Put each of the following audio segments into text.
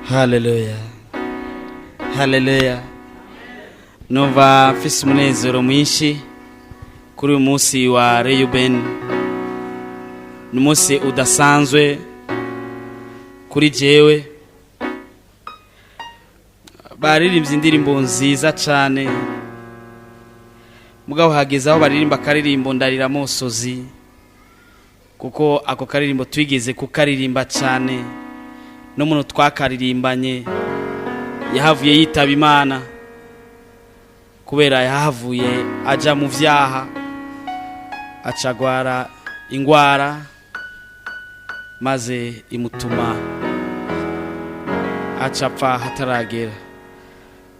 Haleluya. Haleluya. Nova mfise umunezero mwinshi kuri uyu munsi wa Reuben. N'umunsi udasanzwe kuri jewe. Baririmbye indirimbo nziza cyane. Mugabo hageze aho baririmba karirimbo ndarira musozi. Kuko ako karirimbo twigeze kukaririmba cyane. N'umuntu twakaririmbanye yahavuye yitaba Imana kubera yahavuye aja mu vyaha acagwara ingwara maze imutuma acapfa hataragera.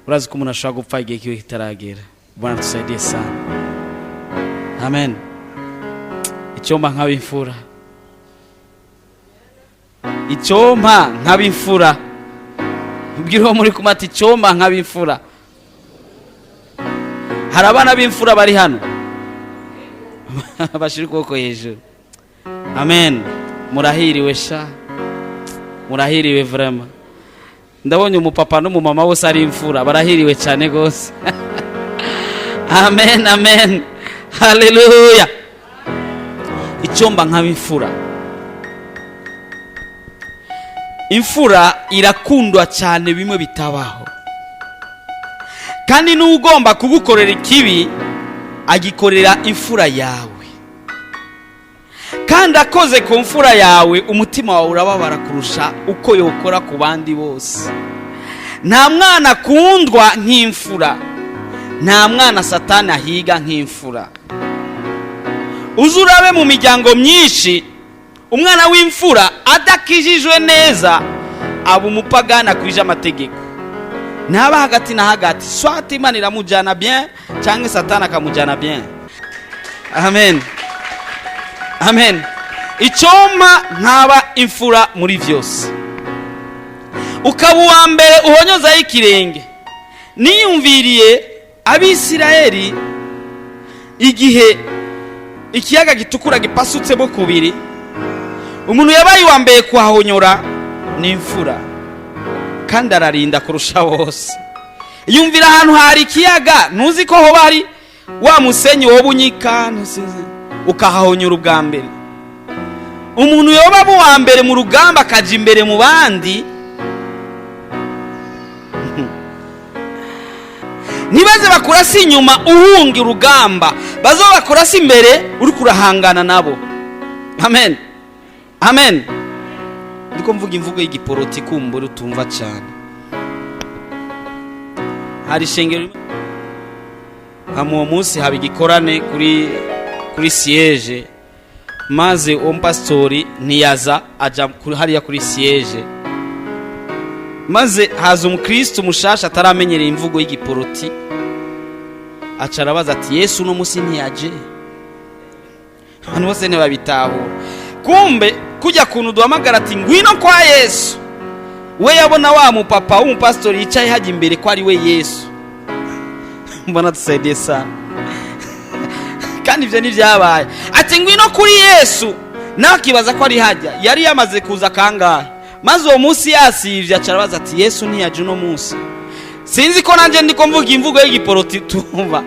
Urazi ko umuntu ashobora gupfa igihe kiwe kitaragera. Bwana tusaidie sana. Amen. Icyomba nk'abimfura. Icyomba nk'abimfura. Ubwiriho muri kumati icyomba nk'abimfura. Hari abana b'imfura bari hano. Bashira ukuboko hejuru. Amen. Murahiriwe sha. Murahiriwe vraiment. Ndabonye umupapa n'umumama bose ari imfura. Barahiriwe cyane gose. Amen, amen. Hallelujah. Icyomba nk'abimfura. Imfura irakundwa cyane bimwe bitabaho. Kandi n'ugomba kugukorera ikibi agikorera imfura yawe. Kandi akoze ku mfura yawe umutima wawe urababara kurusha uko yokora ku bandi bose. Nta mwana kundwa nk'imfura. Nta mwana Satani ahiga nk'imfura. Uzurabe mu miryango myinshi umwana w'imfura adakijijwe neza aba umupagana kwije amategeko. Ntaba hagati na hagati. Swati Imana iramujana bien cyangwa Satani akamujana bien. Amen. Amen. Icyoma nkaba imfura muri vyose. Ukaba uwa mbere uhonyoza y'ikirenge. Niyumviriye Abisirayeli igihe ikiyaga gitukura gipasutse bo kubiri. Umuntu yabaye wa mbere kuhahonyora ni imfura. Kandi ararinda kurusha bose. Yumvira ahantu hari ikiyaga ntuzi ko ho bari wa musenyi wo bunyika ukahahonyora ubwa mbere. Umuntu yoba wa mbere mu rugamba akaja imbere mu bandi. Nibaze bakurasi inyuma uhunga urugamba, bazo bakurasi imbere uri kurahangana nabo. Amen. Amen. Ndiko mvuga imvugo y'igiporoti kumbura utumva cyane. Hari shengero hamu munsi haba igikorane kuri siège. Maze pastori ntiyaza aja hariya kuri siège. Maze haza umukristo mushasha ataramenyereye imvugo y'igiporoti. Acarabaza ati Yesu no musi ntiyaje. Hano bose ne babitaho. Kumbe kujya kuntu duhamagara ati ngwino kwa Yesu. We yabona wa mupapa w'umupastori yicaye haje imbere ko ari we Yesu. Mbona tusaidie sana. Kandi ivyo nivyabaye. Ati ngwino kuri Yesu. Nawe kibaza ko ari hajya. Yari yamaze kuza kangahe. Maze uwo munsi yasivye acarabaza ati Yesu ntiyaje no munsi. Sinzi ko nanje ndiko mvuga imvugo y'igiporoti tumva.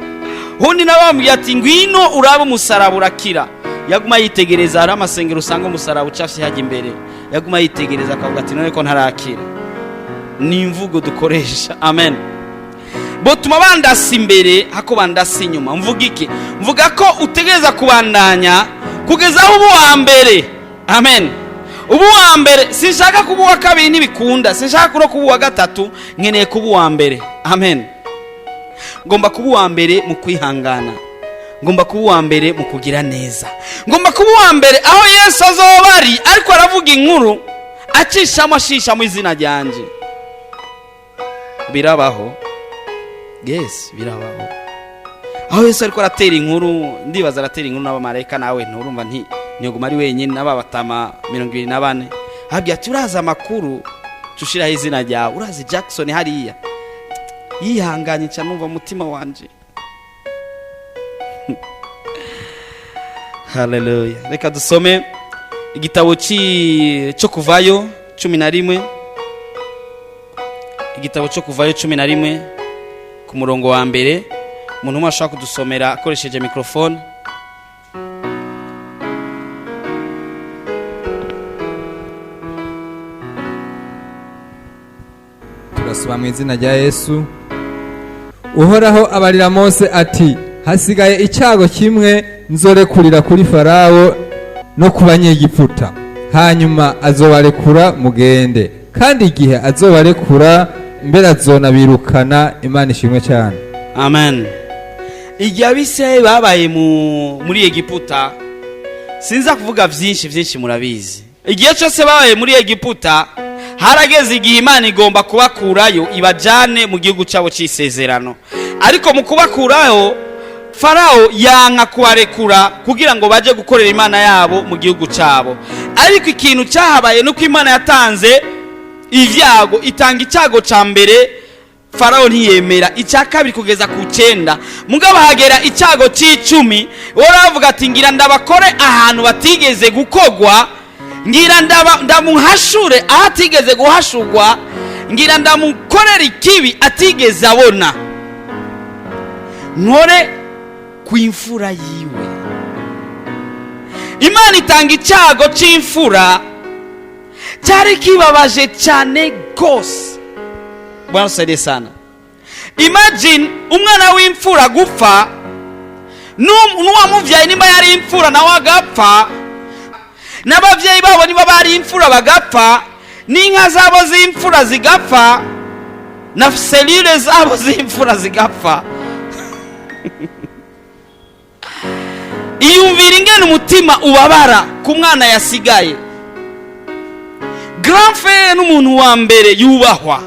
Hundi nabambwiye ati ngwino urabe umusaraba urakira. Yaguma yitegereza ari amasengero usanga umusaraba ucafye hajya imbere. Yaguma yitegereza akavuga ati none ko ntarakira. Ni imvugo dukoresha. Amen. Botuma bandasi imbere hako bandasi inyuma. Mvuga iki? Mvuga ko utegereza kubandanya kugeza aho ubu wa mbere. Amen. Ubu wa mbere sinshaka kuba wa kabiri ntibikunda. Sinshaka no kuba wa gatatu, nkeneye kuba wa mbere. Amen. Ngomba kuba wa mbere mu kwihangana. Ngomba kuba wa mbere mu kugira neza. Ngomba kuba wa mbere aho Yesu azoba ari ariko aravuga inkuru acishamo ashisha mu izina ryanje. Birabaho. Yes, birabaho. Aho Yesu ariko aratera inkuru, ndibaza aratera inkuru n'abamarayika nawe nturumva nti nyoguma ari wenyine n'ababatama 24. Habya ati uraza makuru cushiraho izina ryawe. Urazi Jackson hariya. Yihanganye cyane numva umutima wanje. Hallelujah. Reka dusome igitabo cyo kuvayo 11 igitabo cyo kuvayo 11 ku murongo wa mbere. Umuntu umwe ashaka kudusomera akoresheje microphone. Turasaba mu izina rya Yesu. Uhoraho abarira Mose ati, hasigaye icyago kimwe nzorekurira kuri Farawo no ku banyegiputa, hanyuma azobarekura mugende, kandi igihe azobarekura mbere azonabirukana. Imana ishimwe cyane. Amen. Igihe Abisirayeli babaye muri Egiputa, sinza kuvuga byinshi murabizi. Igihe cyose babaye muri Egiputa, harageze igihe Imana igomba kubakurayo ibajane mu gihugu cyabo cy'isezerano. Ariko mu kubakurayo, Farao yanka kubarekura kugira ngo baje gukorera Imana yabo mu gihugu cyabo. Ariko ikintu cyahabaye nuko Imana yatanze ivyago, itanga icyago ca mbere, Farao ntiyemera. Icya kabiri kugeza ku 9, mugabo hagera icyago c'10, woravuga ati ngira ndabakore ahantu batigeze gukogwa, ngira ndamuhashure ahatigeze guhashurwa, ngira ndamukorera ikibi atigeze abona, nkore ku imfura yiwe. Imana itanga icyago c'imfura, cyari kibabaje cyane gose. Bwana saide sana. Imagine umwana w'imfura gupfa, n'uwamuvyaye nimba yari imfura nawe agapfa, n'abavyeyi babo niba bari imfura bagapfa, n'inka zabo z'imfura zigapfa, na selule zabo z'imfura zigapfa. Iyumvira ingene umutima ubabara ku mwana yasigaye. Grand frère n'umuntu wa mbere yubahwa,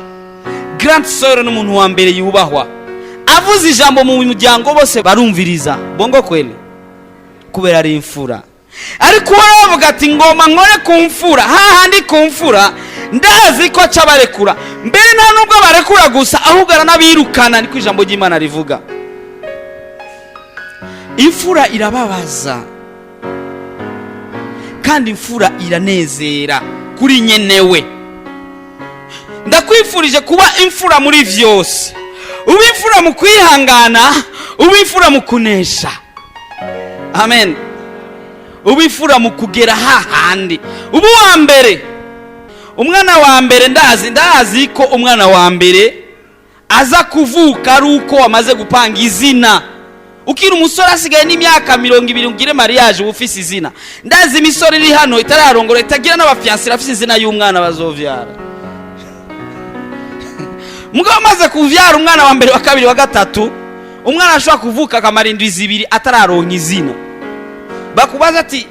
grand sœur n'umuntu wa mbere yubahwa, avuze ijambo mu muryango bose barumviriza. Bongo kweli? Kubera ari imfura. Ariko baravuga ati ngoma nkore ku mfura, hahandi ku mfura ndazi ko acabarekura. Mbere nta nubwo barekura gusa, ahubwo aranabirukana. Niko ijambo ry'Imana rivuga. Imfura irababaza kandi imfura iranezera kuri nyenewe. Ndakwifurije kuba imfura muri vyose. Uba imfura mu kwihangana, uba imfura mu kunesha. Amen. Uba imfura mu kugera hahandi. Uba wa mbere. Umwana wa mbere ndazi ko umwana wa mbere aza kuvuka ari uko wamaze gupanga izina. Ukiri umusore asigaye n'imyaka 20 ugire mariage ufise izina. Ndazi imisore iri hano itararongora itagira n'abafiancé afise izina y'umwana bazovyara. Mugabo maze kuvyara umwana wa mbere wa kabiri wa gatatu, umwana ashobora kuvuka akamara indwi 2 atararonka izina. Bakubaza ati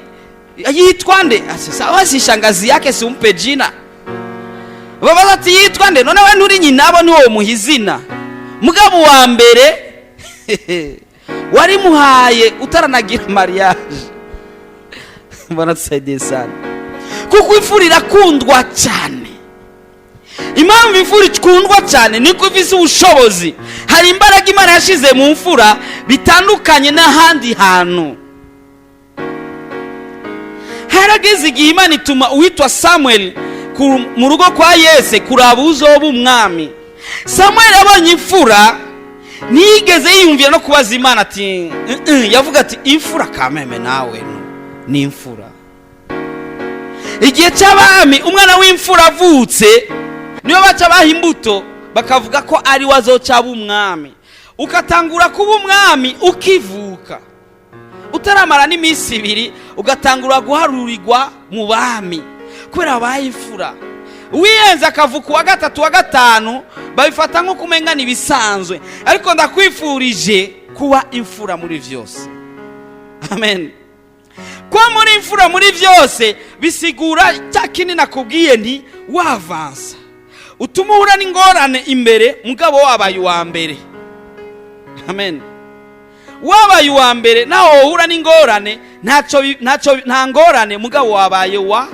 yitwa nde? Sawa, si shangazi yake si umpe jina. Babaza ati yitwa nde? None we nturi nyina abo ni wowe muhizina. Mugabo wa mbere wari muhaye utaranagira mariage. Bwana tusaidie sana. Kuko imfura irakundwa cyane. Impamvu imfura ikundwa cyane niko ifise ubushobozi. Hari imbaraga Imana yashize mu mfura bitandukanye n'ahandi hantu. Harageze igihe Imana ituma uwitwa Samuel mu rugo kwa Yese kuraba uzoba umwami. Samuel abonye imfura, nigeze yiyumvira no kubaza Imana ati yavuga ati imfura kameme nawe ni imfura. Igihe cy'abami umwana w'imfura avutse, niyo baca baha imbuto bakavuga ko ari wazoca umwami. Ukatangura kuba umwami ukivuka, utaramara n'iminsi 2 ugatangura guharurirwa mu bami kubera abaye imfura. Uwiyenza akavuka wa gatatu wa gatanu babifata nko kumengana ibisanzwe. Ariko ndakwifurije kuba imfura muri vyose. Amen. Kwa muri imfura muri vyose bisigura cyakini nakubwiye nti wavansa, utumuhura n'ingorane imbere, mugabo wabaye wa mbere. Amen. Wabaye wa mbere naho uhura n'ingorane nta ngorane, mugabo wabaye wa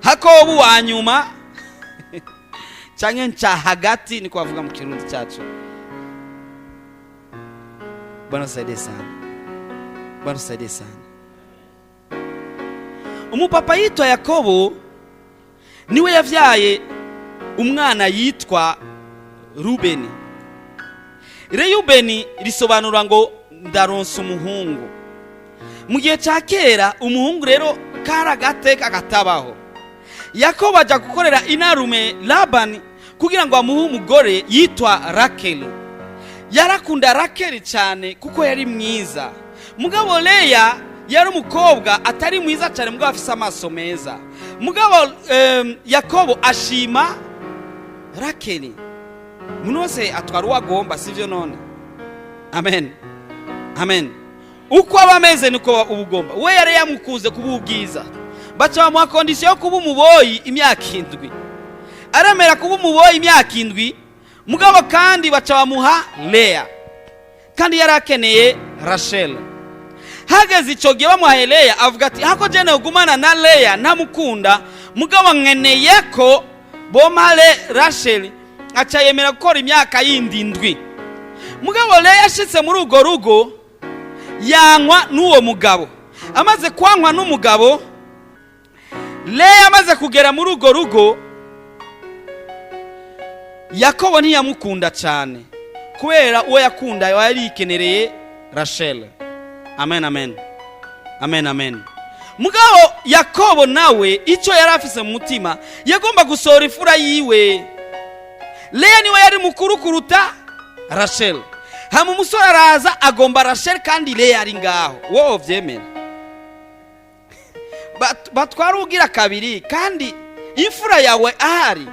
Hakobu wa nyuma canke nca hagati niko bavuga mu kirundi cyacu. Bwana saide sana. Bwana saide sana. Umupapa yitwa Yakobo niwe yavyaye umwana yitwa Rubeni. Reyubeni risobanura ngo ndaronsa umuhungu. Mu gihe cya kera umuhungu rero kari agateka katabaho. Yakobo ajya gukorera inarume Labani kugira ngo amuhe umugore yitwa Rakeli. Yarakunda Rakeli cyane kuko yari mwiza. Mugabo Leya yari umukobwa atari mwiza cyane, mugabo afise amaso meza. Mugabo Yakobo ashima Rakeli. Umuntu wese atwara uwagomba, sivyo none? Amen, amen. Uko abameze niko ubugomba. We yari yamukuze kuba ubwiza, baca bamuha kondisiyo yo kuba umuboyi imyaka 7. Aramera kuba umuboyi imyaka 7, mugabo kandi baca bamuha Leya, kandi yari akeneye Rachel. Hageze icyo gihe bamuhaye Leya, avuga ati hako jene ugumana na Leya ntamukunda, mugabo nkeneye ko bomale Rachel. Aca yemera gukora imyaka 7. Mugabo Leya yashitse muri urwo rugo yankwa n'uwo mugabo. Amaze kwankwa n'umugabo, Leya amaze kugera muri urwo rugo, Yakobo ntiyamukunda cyane kubera uwo yakunda yari ikenereye Rachel. Amen, amen, amen, amen. Mugabo Yakobo nawe icyo yari afise mu mutima, yagomba gusohora ifura yiwe. Leya niwe yari mukuru kuruta Rachel. Hama umusore araza agomba Rachel kandi Leya ari ngaho. Wowe vyemera? Batwara ugira kabiri kandi imfura yawe ahari.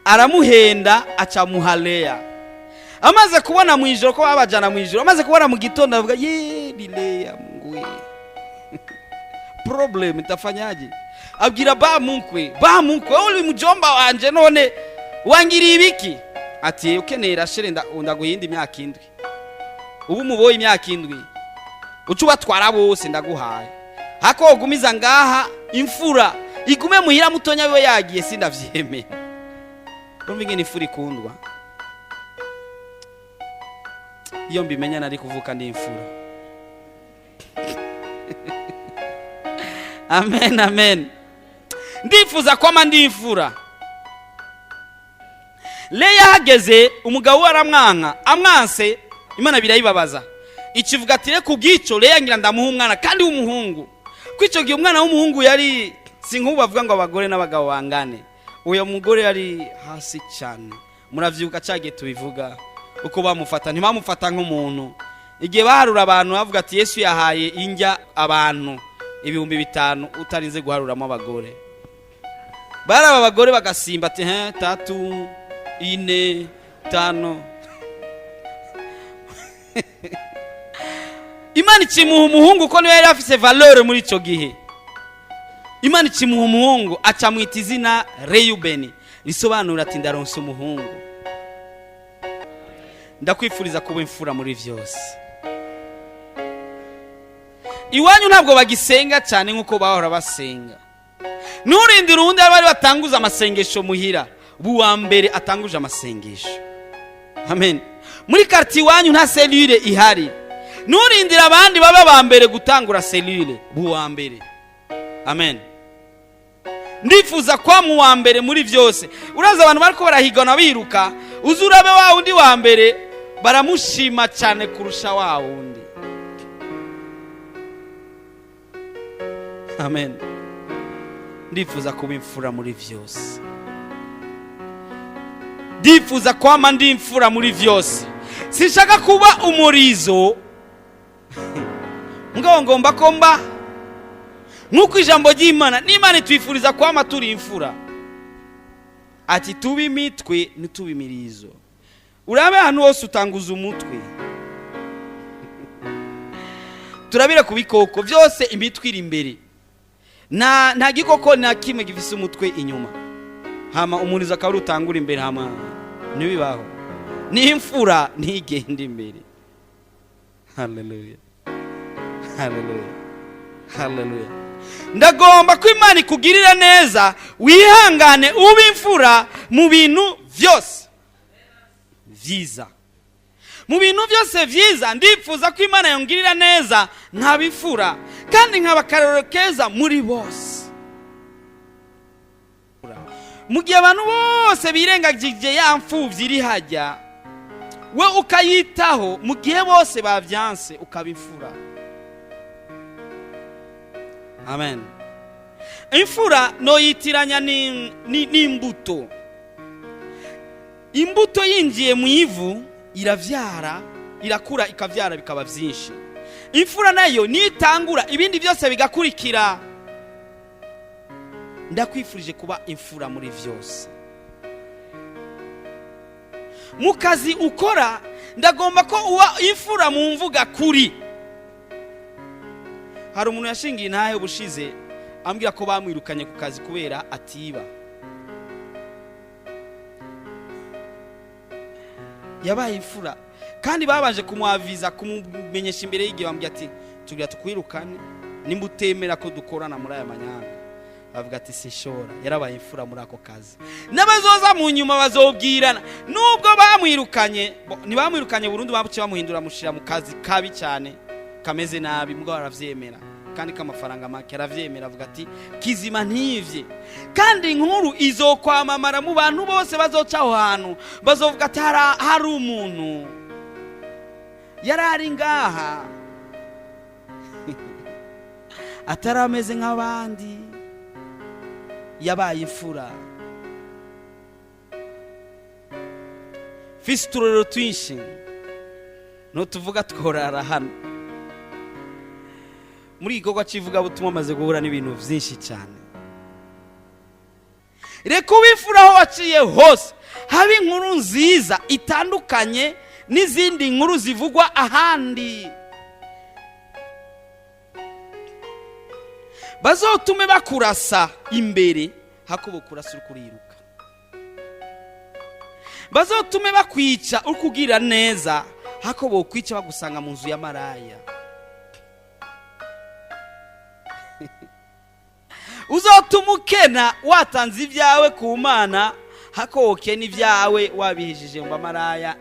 Aramuhenda aca muha Leya. Amaze kubona mu ijoro ko babajana mu ijoro, amaze kubona mu gitondo avuga ye ni Leya mungwe. Problem itafanyaje? Abwira ba munkwe uli mujomba wanje none wangiriye ibiki? Ati ukeneye Rachel ndaguhinda imyaka 7. Ubu muboye imyaka 7. Ucubatwara bose ndaguhaye. Hako ugumiza ngaha imfura igume muhira mutonya we yagiye sindavyemeye. Urumva ingene imfura ikundwa? Iyo mbimenya nari kuvuka ndi imfura. Amen, amen. Ndifuza kwama ndi imfura. Leya hageze umugabo aramwanka, amwanse, Imana birayibabaza. Ikivuga ati reka ubwico Leya ngira ndamuha umwana kandi w'umuhungu. Kwico gihe umwana w'umuhungu yari sinkubu bavuga ngo abagore n'abagabo bangane. Uyo mugore yari hasi cyane. Muravyibuka cyage tubivuga uko bamufata, ntibamufata nk'umuntu. Igihe baharura abantu bavuga ati Yesu yahaye injya abantu 5,000 utarinze guharuramo abagore. Baraba abagore bagasimba ati 3 4 5. Imana ikimuha umuhungu ko niwe yari afise valeur muri ico gihe. Imana ikimuha umuhungu aca mwita izina Reyubeni, risobanura ati ndaronsa umuhungu. Ndakwifuriza kuba imfura muri vyose. Iwanyu ntabwo bagisenga cyane nkuko bahora basenga. Nurindira undi abari batanguza amasengesho muhira, buwa mbere atanguje amasengesho. Amen. Muri quartier iwanyu nta cellule ihari. Nurindira abandi baba ba mbere gutangura cellule, buwa mbere. Amen. Ndifuza kwa mu wa mbere muri vyose. Uraza abantu bariko barahigana biruka, uzurabe wa undi wa mbere baramushima cyane kurusha wa undi. Amen. Ndifuza kuba imfura muri vyose. Ndifuza kwama ndi imfura muri vyose. Sinshaka kuba umurizo. Mugabo ngomba komba nkuko ijambo ry'Imana n'Imana twifuriza kwama turi imfura. Ati tubi imitwe ntitubi imirizo. Urabe hano hose utanguza umutwe. Turabira kubikoko byose imitwe iri imbere. Nta gikoko na kimwe gifise umutwe inyuma. Hama umurizo akaba utangura imbere hama nibibaho. Ni imfura ntigende imbere. Hallelujah. Hallelujah. Hallelujah. Ndagomba ko Imana ikugirira neza, wihangane ube imfura mu bintu vyose vyiza. Mu bintu byose vyiza ndifuza ko Imana yongirira neza nkabifura kandi nkabakarorokeza muri bose. mu gihe abantu bose birengagije ya mfuvyi iri hajya, we ukayitaho, mu gihe bose bavyanse ukaba imfura. Amen. Imfura no yitiranya n'imbuto. Imbuto yinjiye mu ivu iravyara, irakura ikavyara bikaba vyinshi. Imfura nayo nitangura ibindi byose bigakurikira. Ndakwifurije kuba imfura muri vyose. Mu kazi ukora ndagomba ko uba imfura mu mvuga kuri. Hari umuntu yashingiye intahe ubushize ambwira ko bamwirukanye ku kazi kubera atiba. Yabaye imfura kandi babanje kumwaviza kumumenyesha imbere y'igihe, bambwira ati tugira tukwirukane nimba utemera ko dukorana muri aya manyanga. Bavuga ati sinshobora. Yarabaye imfura muri ako kazi. N'abazoza mu nyuma bazobwirana nubwo bamwirukanye, ntibamwirukanye burundu, babuce bamuhindura mushira mu kazi kabi cyane kameze nabi, mbwo baravyemera kandi k'amafaranga make aravyemera. Avuga ati kizima ntivye, kandi inkuru izokwamamara mu bantu bose bazoca aho hantu, bazovuga ati hari umuntu yarari ngaha atarameze nk'abandi, yabaye imfura. Fisi turero twinshi no tuvuga tworara hano muri igikorwa civuga butumwa, maze guhura n'ibintu vyinshi cyane. Reka ubifura aho waciye hose, haba inkuru nziza itandukanye n'izindi nkuru zivugwa ahandi, bazotume bakurasa imbere hakubo kurasa uri kuriruka, bazotume bakwica uri kugira neza hakubo kwica bagusanga mu nzu ya maraya. Uzotume ukena watanze ibyawe ku Mana hakubo ukena ibyawe wabihijije mu maraya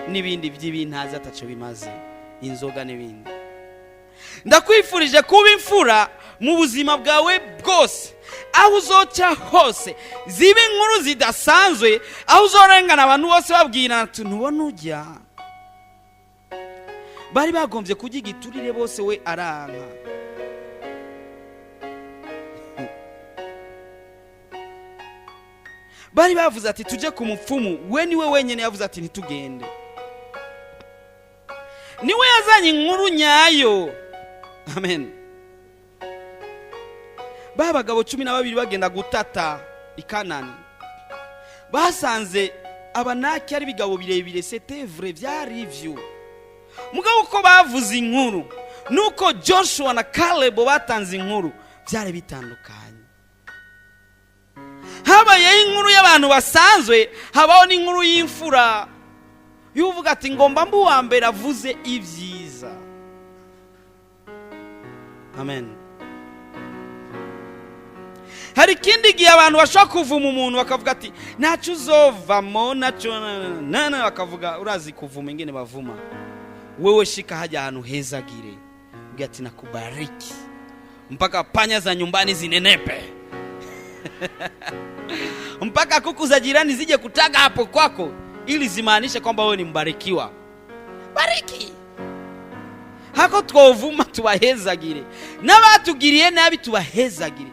n'ibindi by'ibintazi ataco bimaze, inzoga n'ibindi. Ndakwifurije kuba imfura mu buzima bwawe bwose, aho uzoca hose zibe inkuru zidasanzwe, aho uzorengana abantu bose babwirana ati ntubona ujya, bari bagombye kujya igiturire bose we aranka. Bari bavuze ati tuje ku mupfumu, we niwe wenyene yavuze ati ntitugende. Niwe yazanye inkuru nyayo. Amen. Babagabo 12 bagenda gutata ikanani, basanze abanaki ari bigabo birebire. C'était vrai, byari ivyo. Mugabo uko bavuze inkuru nuko Joshua na Caleb batanze inkuru byari bitandukanye. Habaye inkuru y'abantu basanzwe, habaho n'inkuru y'imfura yuvuga ati ngomba mbu wa mbere avuze ibyiza. Amen. Hari ikindi gihe abantu bashaka kuvuma umuntu bakavuga ati nacu uzovamo nacu nana, bakavuga urazi kuvuma ingene bavuma, wewe shika haja ahantu hezagire, ugira ati nakubariki mpaka panya za nyumbani zinenepe mpaka kuku za jirani zije kutaga hapo kwako, ili zimaanishe kwamba wewe ni mbarikiwa. Bariki hako twovuma tubahezagire, n'abatugiriye nabi tubahezagire.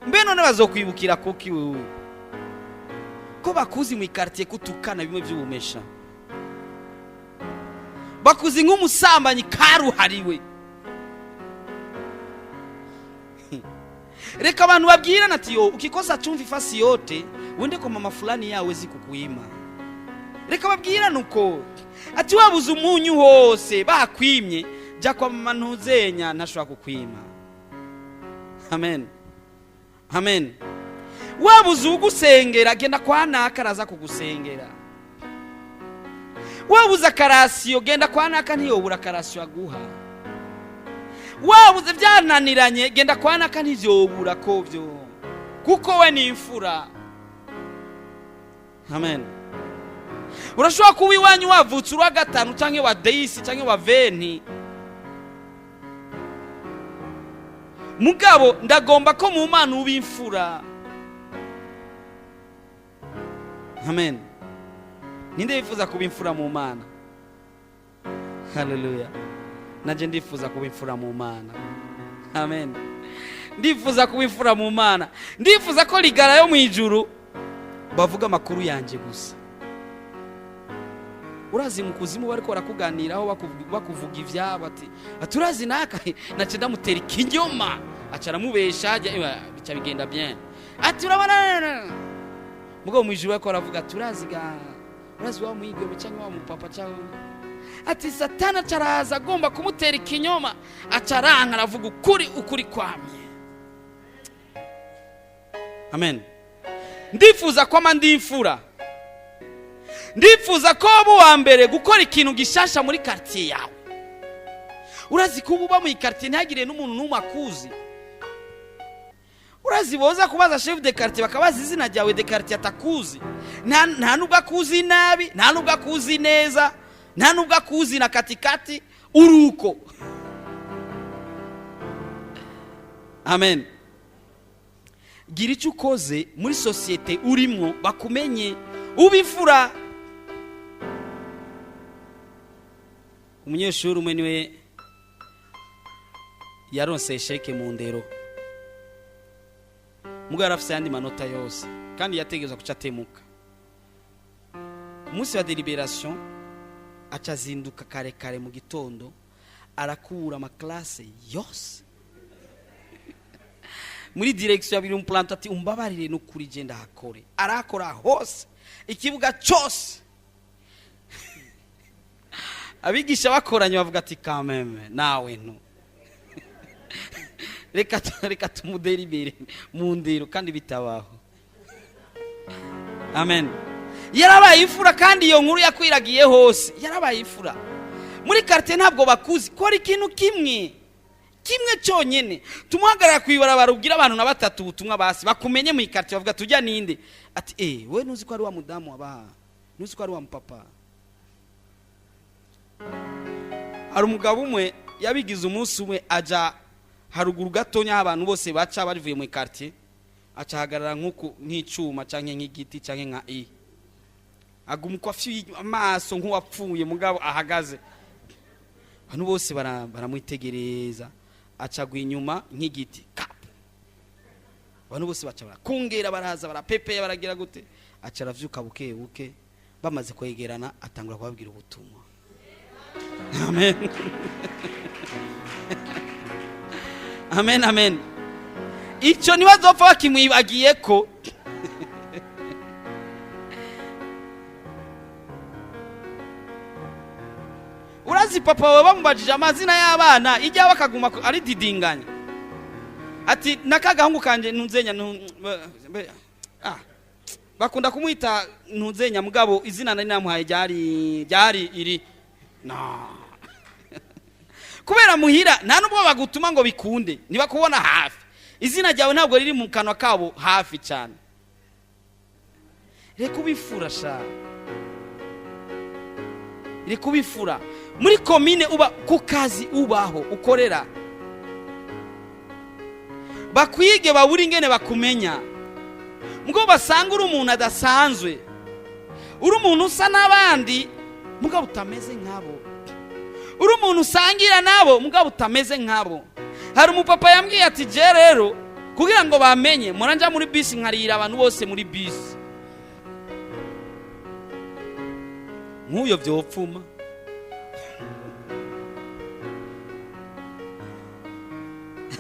Mbeno nabazokwibukira kuki wewe ko bakuzi mu quartier kutukana bimwe by'ubumesha, bakuzi nk'umusambanyi karuhariwe. Reka abantu babwirana ati yo ukikosa chumvi fasi yote wende kwa mama fulani yawe zikukuima. Reka babwirana uko ati wabuze umunyu hose bakwimye ja kwa mama ntuzenya ntashobora kukwima. Amen. Amen. Wabuze ugusengera genda kwa naka araza kugusengera. Wabuze akarasiyo genda kwa naka ntiyobura akarasiyo aguha. Wabuze byananiranye genda kwa naka ntiyobura kovyo, kuko we ni imfura. Amen. Urashobora kuba iwanyu wavutse uri wa gatanu canke wa deisi canke wa veni, mugabo ndagomba ko mu Mana uba imfura. Amen. Ninde yifuza kuba imfura mu Mana? Haleluya. Naje ndifuza kuba imfura mu Mana. Amen. Ndifuza kuba imfura mu Mana. Ndifuza ko ligara yo mu ijuru bavuga amakuru yanje gusa. Urazi mu kuzimu bariko barakuganiraho bakuvuga ivyabo ati aturazi naka nace ndamutera ikinyoma acara mubesha bica bigenda bien. Ati urabona mugo mu ijuru bariko baravuga turazi wa mwigwe cyangwa wa mupapa cyangwa ati Satana caraza agomba kumutera ikinyoma acaranka aravuga ukuri kwamye. Amen. Ndifuza kwama ndimfura. Ndifuza ko abo wa mbere gukora ikintu gishasha muri quartier yawe. Urazi ko uba mu quartier ntagire n'umuntu n'umakuzi. Urazi boza kubaza chef de quartier bakabaza izina ryawe de quartier atakuzi. Nta nubwo akuzi nabi, nta nubwo akuzi neza, nta nubwo akuzi na katikati uruko. Amen. Gira icyo ukoze muri societe urimo bakumenye ubifura. Umunyeshuri umwe niwe yaronse sheke mu ndero. Mugo yarafise yandi manota yose kandi yategezwa kucatemuka. Umunsi wa deliberation acazinduka kare mu gitondo arakura amaklase yose. Muri direction yabiri umplanta ati umbabarire no kuri genda hakore. Arakora hose ikibuga cyose. Abigisha bakoranye bavuga ati kameme nawe no. Reka tumuderibere mu ndero kandi bitabaho. Amen. Yarabaye ifura kandi iyo nkuru yakwiragiye hose. Yarabaye ifura. Muri quartier ntabwo bakuzi kora ikintu kimwe cyonyene. Tumuhagarara kwibara barubwira abantu na batatu ubutumwa basi bakumenye mu quartier bavuga tujya ninde ati we nuzi ko ari wa mudamu wabaha, nuzi ko ari wa mpapa. Hari umugabo umwe yabigize umunsi umwe aja haruguru gatonya abantu bose baca barivuye mu quartier aca hagarara nk'icuma canke nk'igiti canke nka agumuko afyi amaso nk'uwapfuye mugabo ahagaze. Abantu bose baramwitegereza aca gwinyuma nk'igiti kap. Abantu bose baca barakungera baraza barapepeye baragira gute aca ravyuka buke bamaze kwegerana atangura kubabwira ubutumwa. Amen. Amen, amen. Ico ni bazopfa bakimwibagiye ko urazi papa wawe bamubajije amazina y'abana ijya bakaguma ari didinganya ati nakagahungu kanje ntunzenya bakunda kumwita ntunzenya mugabo izina nari namuhaye ryari iri no. Kubera muhira nta nubwo bagutuma ngo bikunde ntibakubona hafi izina ryawe ntabwo riri mu kanwa kabo hafi cyane. Reka ubifura sha, reka ubifura muri komine uba ku kazi ubaho ukorera bakwige baburi ingene bakumenya mugo basanga uri umuntu adasanzwe uri umuntu usa n'abandi mugabo utameze nkabo uri umuntu usangira nabo mugabo utameze nkabo. Hari umupapa yambwiye ati je rero kugira ngo bamenye muranja muri bisi nkarira abantu bose muri bisi nk'uyo vyopfuma.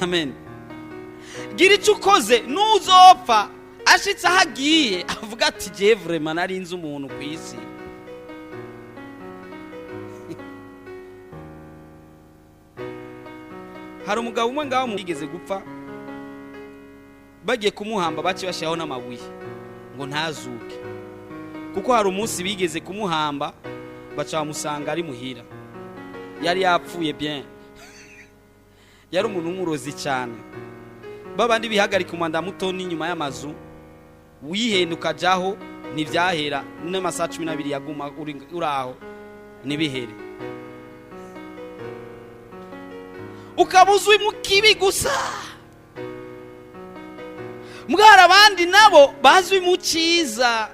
Amen. Gira icyo ukoze nuzopfa ashitse ahagiye avuga ati je vraiment narinze umuntu ku isi. Hari umugabo umwe ngaho mugeze gupfa bagiye kumuhamba baci bashaho n'amabuye ngo ntazuke kuko hari umunsi bigeze kumuhamba baca bamusanga ari muhira yari yapfuye bien. Yari umuntu umurozi cyane babandi bihagarika umwanda muto n'inyuma y'amazu wihenduka jaho ntivyahera n'amasaha 12 yaguma uraho nibihere ukabuzwi mu kibi gusa mbwira abandi nabo bazwi mu cyiza.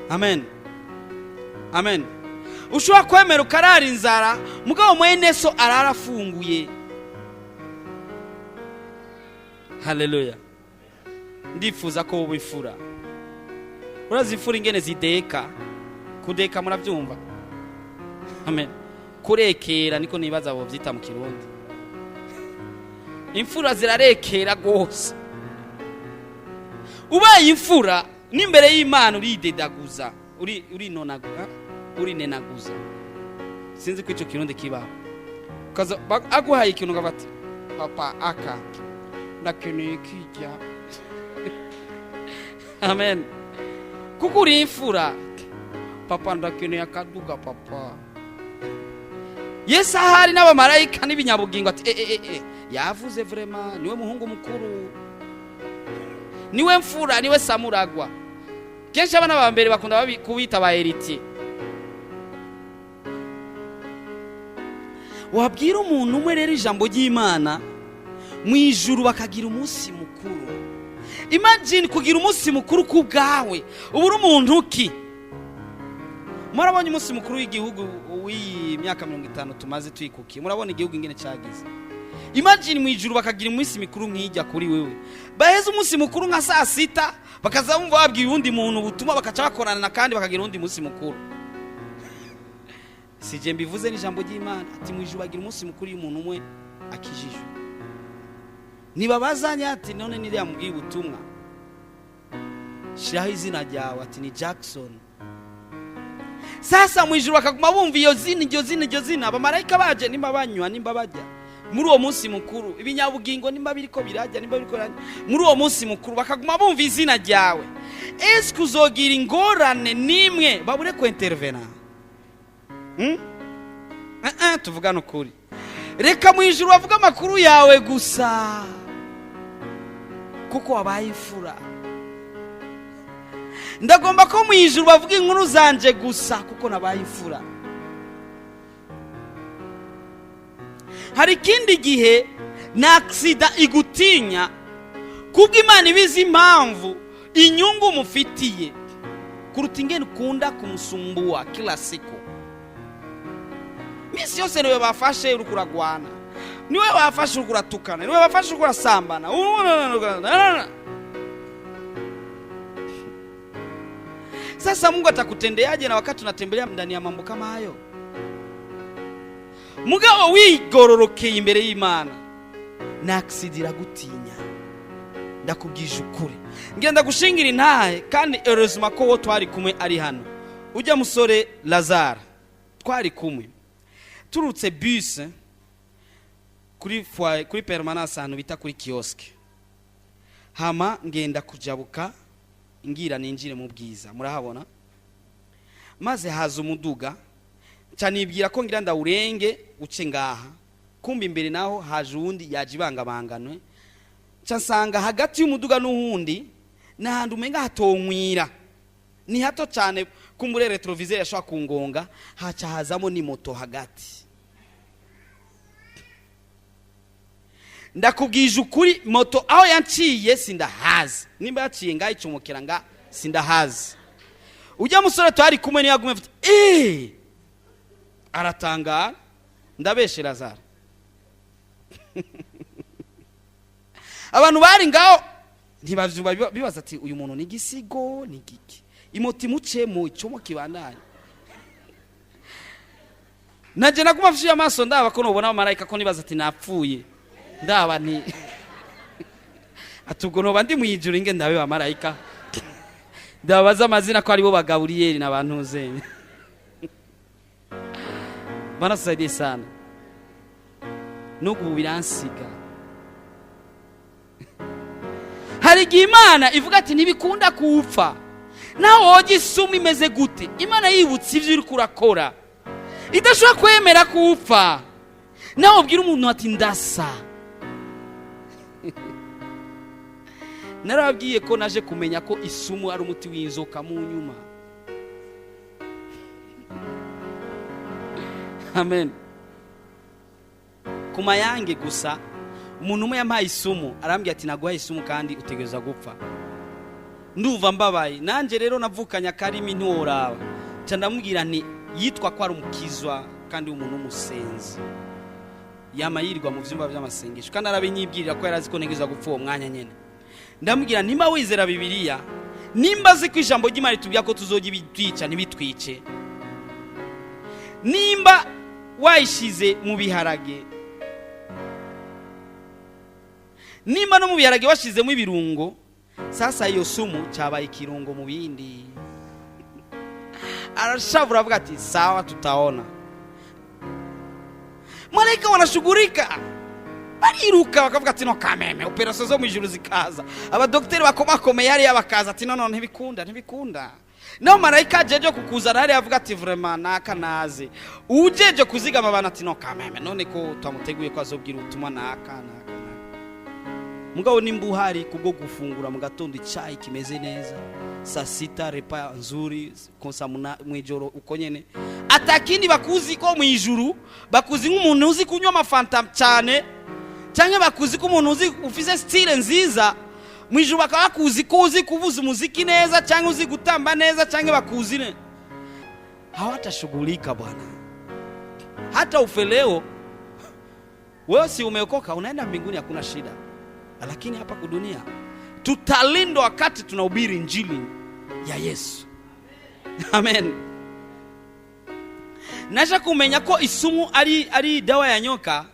Amen, amen. Ushobora kwemera ukarara inzara, mugabo mwene so arara afunguye. Haleluya. Ndifuza ko ubifura. Urazifura ingene zideka. Kudeka murabyumva? Amen. Kurekera niko nibaza abo byita mu Kirundi. Imfura zirarekera gose. Ubaye imfura n'imbere y'Imana uridedaguza, uri nonaguza, uri nenaguza. Sinzi ko icyo Kirundi kibaho. Kaza aguhaye ikintu gafata. Papa aka ndakeneye kijya. Amen. Kuko uri imfura. Papa ndakeneye akaduga papa. Yesu ahari n'abamarayika n'ibinyabugingo ati yavuze vraiment niwe muhungu mukuru, niwe mfura, niwe samuragwa. Kenshi abana ba mbere bakunda kubita ba heritier. Wabwira umuntu umwe rero ijambo ry'Imana mu ijuru bakagira umunsi mukuru. Imagine kugira umunsi mukuru ku bwawe, ubura umuntu ki? Murabonye umunsi mukuru w'igihugu w'imyaka 50 tumaze twikukiye, murabona igihugu ingene cyagize. Imagine mu ijuru bakagira umunsi mukuru nk'ijya kuri wewe. Baheze umunsi mukuru nka saa 6 bakaza bumva babwiye undi muntu ubutuma bakaca bakorana kandi bakagira undi munsi mukuru. Sije mbivuze n'ijambo ry'Imana ati mu ijuru bagira umunsi mukuru y'umuntu umwe akijijwe. Nibabazanya ati none niriya mubwiye ubutumwa, shiraho izina ryawe ati ni Jackson. Sasa mu ijuru bakaguma bumva iyo zina abamarayika baje nimba banywa nimba bajya muri uwo munsi mukuru, ibinyabugingo nimba biriko birajya nimba biriko muri uwo munsi mukuru bakaguma bumva izina ryawe. Eske uzogira ingorane nimwe babure ko intervena? Tuvugana ukuri. Reka mu ijuru bavuga amakuru yawe gusa kuko wabaye imfura. Ndagomba ko mu ijuru bavuga inkuru zanje gusa kuko nabaye imfura. Hari kindi gihe na accident igutinya kubwo Imana ibizi impamvu inyungu mufitiye kuruta ingene ukunda kumusumbua kila siku. Misi yose niwe bafashe uri kuragwana, niwe bafashe uri kuratukana, niwe bafashe uri kurasambana. Sasa Mungu atakutendeaje na wakati unatembelea ndani ya mambo kama hayo? Mugabo wigororokeye imbere y'Imana na accident gutinya. Ndakubwije ukuri. Ngenda gushingira intahe kandi heureusement ko wo twari kumwe ari hano. Ujya musore Lazare twari kumwe. Turutse bus kuri permanence hano bita kuri kioske. Hama ngenda kujabuka ngira ninjire mu bwiza, murahabona? Maze haza umuduga canibwira ko ngira ndawurenge uce ngaha, kumbi imbere naho haje undi yajibangabanganwe. Cansanga hagati y'umuduga n'uhundi n'ahandi umenga hatonkwira, ni hato cyane kumbure retroviseur yashwa kungonga, haca hazamo ni moto hagati. Ndakubwije ukuri moto aho yanciye sindahazi, nimba yaciye ngaho icumukira nga sindahazi. Ujya musore twari kumwe niyagume mfite aratangara, ndabeshe Lazare. Abantu bari ngaho ntibavyumva bibaza ati uyu muntu ni gisigo ni giki, imoti muce mu icomo kibandanye. Naje naguma mfishiye amaso ndaba ko nobona abamarayika ko nibaza ati napfuye. Ndaba ni atugono bandi mu ijuru inge ndabe abamarayika. Ndabaza amazina ko ari bo Gaburiyeli n'abantu zenye. Bana saidie sana. Nuko biransiga. Hari Imana ivuga ati nibikunda kupfa. Naho ogi sumi imeze gute? Imana yibutse ivyo uri kurakora. Idashobora kwemera kupfa. Naho ubwira umuntu ati ndasa. Narabwiye ko naje kumenya ko isumu ari umuti w'inzoka mu nyuma. Amen. Kumayange gusa umuntu umwe yampaye isumu arambwira ati naguhaye isumu kandi utegereza gupfa. Ndumva mbabaye, nanje rero navukanya akarimi ntiworaba, nca ndamubwira nti yitwa ko ari umukizwa kandi umuntu w'umusenzi, yama yirirwa mu vyumba vy'amasengesho kandi arabinyibwirira ko yarazi ko ntegeza gupfa uwo mwanya nyene. Ndamubwira nimba wizera Bibiliya, nimba zi ko ijambo ry'Imana ritubwira ko tuzogira ibitwica ntibitwice, nimba wayishize mu biharage, nimba no mu biharage washizemo ibirungo, sasa iyo sumu cyabaye ikirungo mu bindi. Arashavura avuga ati sawa, tutaona. Malaika wanashughulika, bariruka bakavuga ati no kameme, operasiyo zo mu ijuru zikaza, abadokteri bakomakomeye yari yabakaza ati no ntibikunda. No malaika ajeje kukuzana yari avuga ati vraiment naka naze, ujeje kuzigama abantu ati no kameme, none ko twamuteguye ko azobwira ubutumwa naka. Mugabo nimba uhari kubwo gufungura mu gatondo icyayi kimeze neza, saa sita repa nzuri, konsa mwijoro uko nyene, atakindi bakuzi ko mu ijuru, bakuzi nk'umuntu uzi kunywa amafanta cyane, cyangwa bakuzi ko umuntu uzi ufise style nziza, mu ijuru bakaba bakuzi ko uzi kuvuza umuziki neza, cyangwa uzi gutamba neza, cyangwa bakuzi ne. Hawatashughulika bwana. Hata ufeleo wewe si umeokoka, unaenda mbinguni hakuna shida. Lakini hapa kudunia tutalindwa wakati tunahubiri injili ya Yesu. Amen. Naje kumenya ko isumu ari dawa ya nyoka.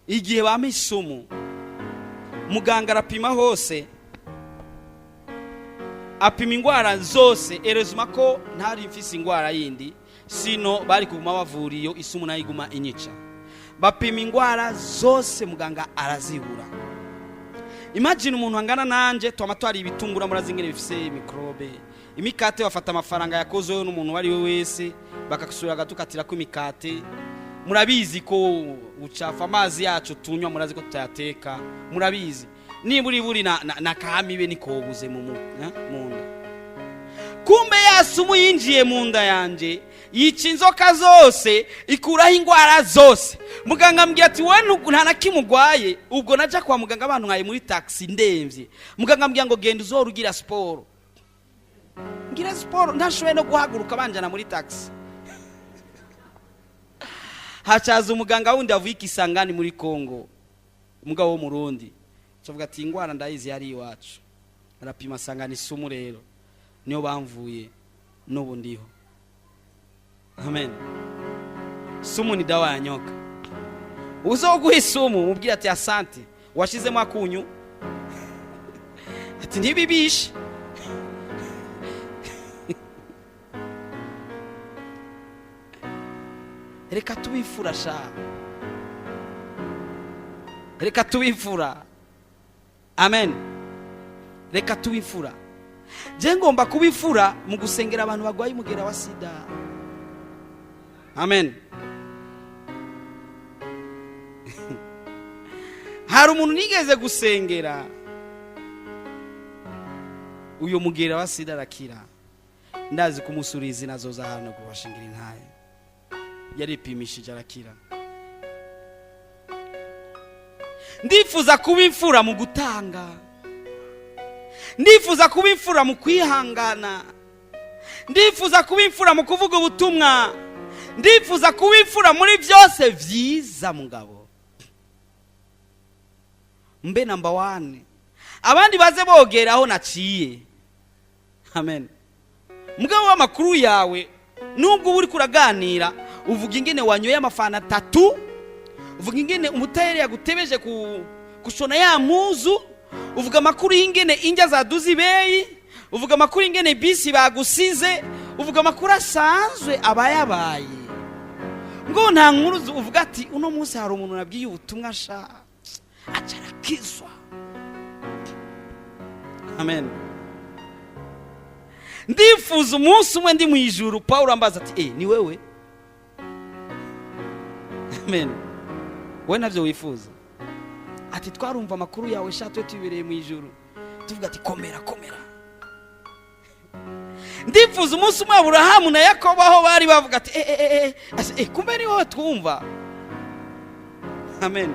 Igihe bame isumu, muganga arapima hose, apima ingwara zose, erezuma ko ntari mfise ingwara yindi, sino bari kuguma bavuriyo isumu nayiguma inyica. Bapima ingwara zose, muganga arazibura. Imagine umuntu angana nanje, twamatwari ibitungura murazingire bifise mikrobe, imikate bafata amafaranga yakozeho n'umuntu wari we wese, bakakusura gatukatira ko imikate. Murabizi ko ucafa amazi yacu tunywa, murazi ko tutayateka, murabizi niburi na kahamibe nikobuze mu munda. Kumbe yasumu yinjiye mu nda yanje, yica inzoka zose, ikuraho ingwara zose. Muganga ambwira ati wowe nta nakimugwaye. Ubwo naja kwa muganga abantu nkaye muri taxi ndemvye, muganga ambwira ngo genda uzorugira sport. Ngira sport ndashoboye no guhaguruka banjana muri taxi. Hacaza umuganga wundi avuye Kisangani muri Kongo, umugabo wo Murundi, cyavuga ati ingwara ndayizi yari iwacu, arapima sangana isumu rero niyo bamvuye n'ubu ndiho. Amen. Sumu ni dawa ya nyoka. Uzoguha isumu mubwira ati asante, washizemo akunyu ati ntibibishe. Reka tubifura sha, reka tubifura. Amen. Reka tubifura. Je ngomba kubifura mu gusengera abantu bagwaye umugera wa sida. Amen. Hari umuntu nigeze gusengera, uyo mugera wa sida arakira. Ndazi kumusurizi nazo za hano kubashingira intaye, yaripimishije arakira. Ndifuza kubifura mu gutanga, ndifuza kubifura mu kwihangana, ndifuza kubifura mu kuvuga ubutumwa, ndifuza kubifura muri byose vyiza mugabo. Mbe number 1, abandi baze bogeraho naciye. Amen. Mugabo w'amakuru yawe, nubwo uri kuraganira, uvuga ingene wanyoye amafana 3, uvuga ingene umutayeri yagutebeje kushona ya muzu, uvuga amakuru y'ingene injya zaduzi beyi, uvuga amakuru y'ingene bisi bagusize, uvuga amakuru asanzwe abayabaye. Ngo nta nkuru uvuga ati uno munsi hari umuntu nabwiye ubutumwa sha acarakizwa. Amen. Ndifuza umunsi umwe ndi mu ijuru Paulo ambaza ati ni wewe. Amen. We navyo wifuza ati twarumva amakuru yawe shatwe tubereye mu ijuru, tuvuga ati komera. Ndifuza umunsi umwe Abrahamu na Yakobo aho bari bavuga ati kumbe ni wowe twumva. Amen.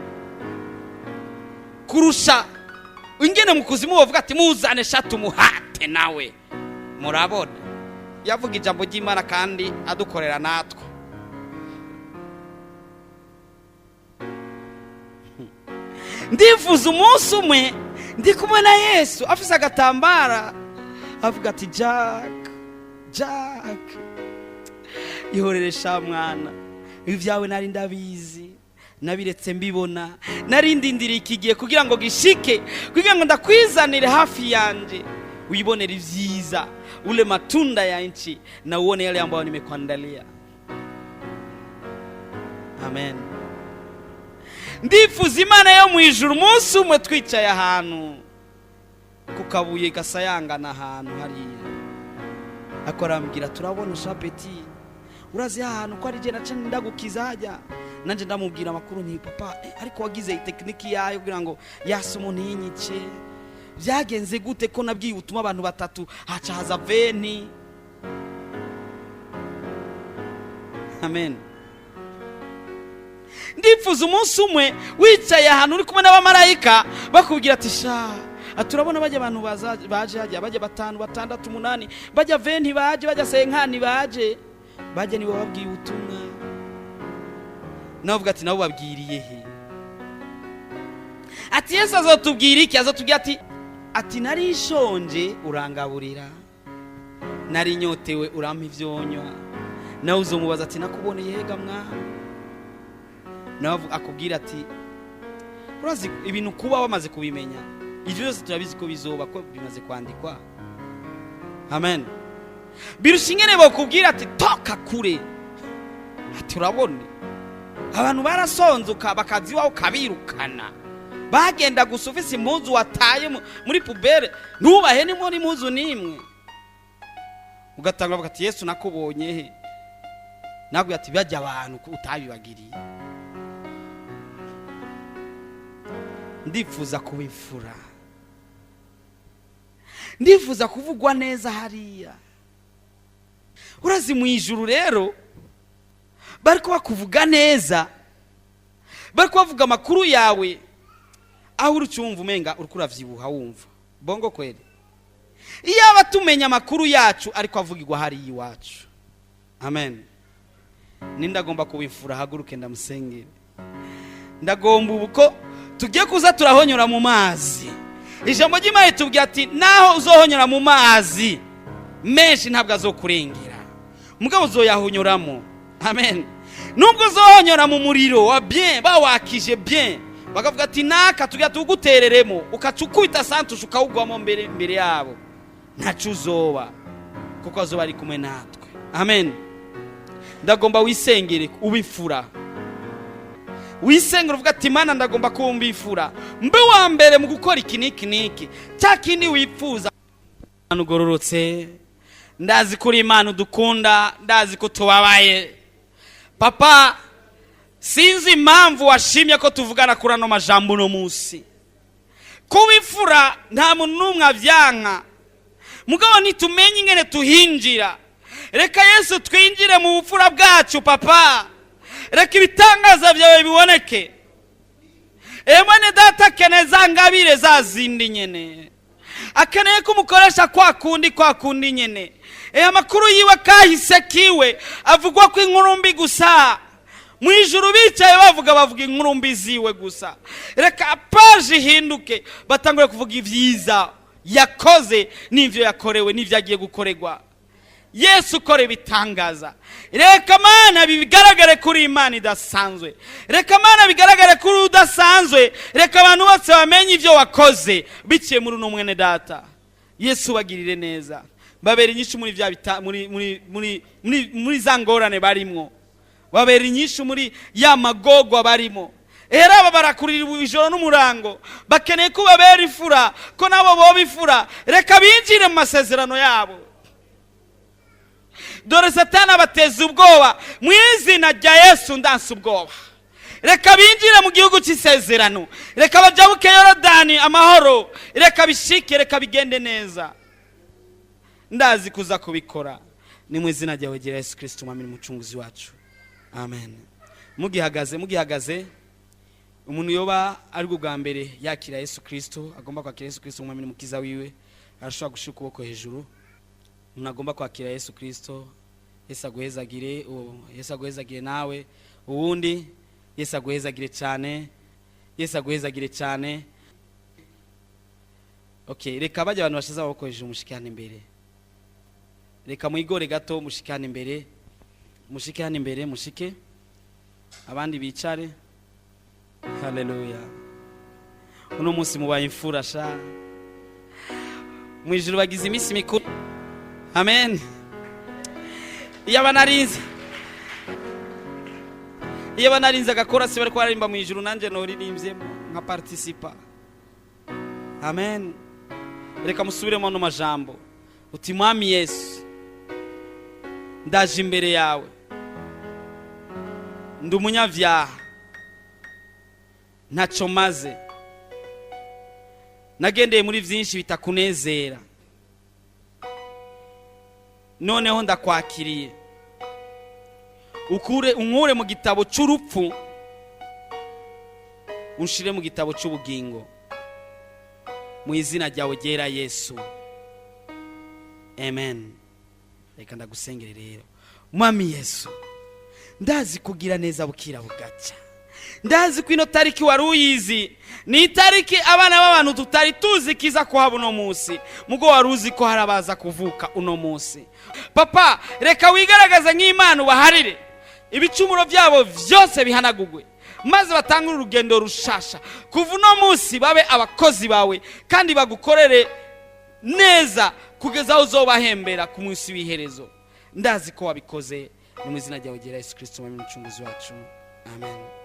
kurusha ingene mu kuzimu bavuga ati muzane shatu muhate nawe. Murabona yavuga ijambo ry'Imana kandi adukorera natwe. Ndifuza umunsi umwe ndi kumwe na Yesu afise agatambara avuga ati Jack ihoreresha mwana, ibyawe nari ndabizi, nabiretse mbibona, nari ndindiriye ikigiye kugira ngo gishike, kugira ngo ndakwizanire hafi yanje uibonere vyiza, ule matunda ya nchi na uone yale ambayo nimekuandalia. Amen. Ndifuza Imana yo mu ijuru umunsi umwe twicaye ahantu kukabuye gasayangana ahantu hariya, akorambwira turabona shapeti, urazi ahantu ko ari je naca ndagukiza hajya, nanje ndamubwira amakuru nti papa ariko wagize tekiniki yayo kugira ngo yase umuntu yinyice, byagenze gute ko nabwiye utuma abantu batatu haca haza veni. Amen. Ndifuza umunsi umwe wicaye ahantu uri kumwe n'abamarayika bakubwira ati sha aturabona bajya abantu baje hajya, bajya 5 6 8 bajya veni baje, bajya senkani baje, bajya nibo babwiye ubutumwa. Navuga ati nabo babwiriye he? Ati Yesu azotubwira iki? Azotubwira ati nari nshonje urangaburira, nari nyotewe urampa ivyonywa, nawe uzomubaza ati nakuboneye hega mwana. Nawe akubwira ati urazi ibintu kuba wamaze kubimenya, ivyo byose turabizi ko bizoba, ko bimaze kwandikwa. Amen. Birushingene bakubwira ati toka kure, ati urabone abantu barasonzuka bakaziwa ukabirukana, bagenda gusufisa impuzu wataye muri pubere, ntubahe ni muri impuzu nimwe, ugatanga bavuga ati Yesu nakubonye he? Nabwo ati bajya abantu utabibagiriye. Ndifuza kubifura, ndifuza kuvugwa neza hariya. Urazi mu ijuru rero bariko bakuvuga neza, bariko bavuga amakuru yawe, aho urucyumva umenga uriko uravyibuha wumva bongo kweli. Iyo abatumenya amakuru yacu ariko avugirwa hariya iwacu. Amen. Nindagomba kubifura, haguruke ndamusengere. Ndagomba ubuko tugiye kuza turahonyora mu mazi. Ijambo ry'Imana tubwira ati naho uzohonyora mu mazi menshi ntabwo azokurengera, mugabo uzoyahonyoramo. Amen. Nubwo uzohonyora mu muriro wa bien, bawakije bien, bakavuga ati naka tugiye tugutereremo, ukacukubita santusha ukawugwamo mbere yabo, ntacu uzoba, kuko azoba ari kumwe natwe. Amen. Ndagomba wisengere ubifura, wisengere uvuga ati Mana ndagomba kumbifura, mbe wa mbere mu gukora ikiniki cya kindi wipfuza. Ugororotse, ndazi kuri Imana udukunda, ndazi ko tubabaye papa, sinzi impamvu washimye ko tuvugana kuri ano majambo no munsi. Kubifura nta muntu numwe avyanka, mugabo nitumenye ingene tuhinjira. Reka Yesu twinjire mu bufura bwacu papa, reka ibitangaza byawe biboneke. Emane data keneza ngabire zazindi nyene, akeneye kumukoresha kwa kundi nyene. Amakuru yiwe kahise kiwe avugwa ko inkurumbi gusa, mu ijuru bicaye bavuga inkurumbi ziwe gusa. Reka paji hinduke, batangure kuvuga ivyiza yakoze n'ivyo yakorewe n'ivyo agiye gukorerwa. Yesu kore bitangaza. Reka Mana bigaragare kuri Imana idasanzwe, reka Mana bigaragare kuri udasanzwe, reka abantu bose bamenye ivyo wakoze biciye muri uno mwene data. Yesu bagirire neza, babera inyishu muri vya muri zangorane barimwo, babera inyishu muri ya magogwa barimo. Era aba barakurira ijoro n'umurango, bakeneye kubabera ifura, ko nabo bo bifura. Reka binjire mu masezerano yabo. Dore Satani abateza ubwoba, mu izina rya Yesu ndanse ubwoba. Reka binjire mu gihugu cy'isezerano, reka bajabuke Yorodani amahoro, reka bishike, reka bigende neza. Ndazi kuza kubikora, ni mu izina rya Yesu Kristo mwami n'umucunguzi wacu. Amen. Mugihagaze umuntu yoba ari bwa mbere yakira Yesu Kristo, agomba kwakira Yesu Kristo umwami n'umukiza wiwe, arashobora gushira ukuboko hejuru. Umuntu agomba kwakira Yesu Kristo, Yesu aguhezagire, Yesu aguhezagire nawe, uwundi Yesu aguhezagire cyane, Yesu aguhezagire cyane. Okay, reka bajya abantu bashize aboko hejuru mushikane imbere. Reka mwigore gato mushikane imbere. Mushike hano imbere, mushike. Abandi bicare. Haleluya. Uno munsi mubaye imfura sha. Mwijuru bagize iminsi mikuru. Amen. Iyo banarinze agakora se bari kwaririmba mwijuru nanje noririmbye nka participa. Amen. Reka musubiremo no majambo. Uti mwami Yesu, ndaje imbere yawe, ndi umunyavyaha, ntacyo maze, nagendeye muri byinshi bitakunezera, noneho ndakwakiriye, unkure mu gitabo cy'urupfu, unshire mu gitabo cy'ubugingo, mu izina ryawe ryera Yesu. Amen. Reka ndagusengere rero. Mwami Yesu, ndazi kugira neza bukira bugaca, ndazi ko ino tariki wari uyizi, ni tariki abana b'abantu tutari tuzi kiza ko haba uno munsi, mugo wari uzi ko harabaza kuvuka uno munsi. Papa, reka wigaragaze nk'Imana ubaharire, ibicumuro byabo byose bihanagugwe, maze batangure urugendo rushasha. Kuva uno munsi babe abakozi bawe kandi bagukorere neza kugeza aho uzobahembera ku munsi w'iherezo. Ndazi ko wabikoze, mu izina ryawe ryera Yesu Kristo, umwami n'umucunguzi wacu. Amen.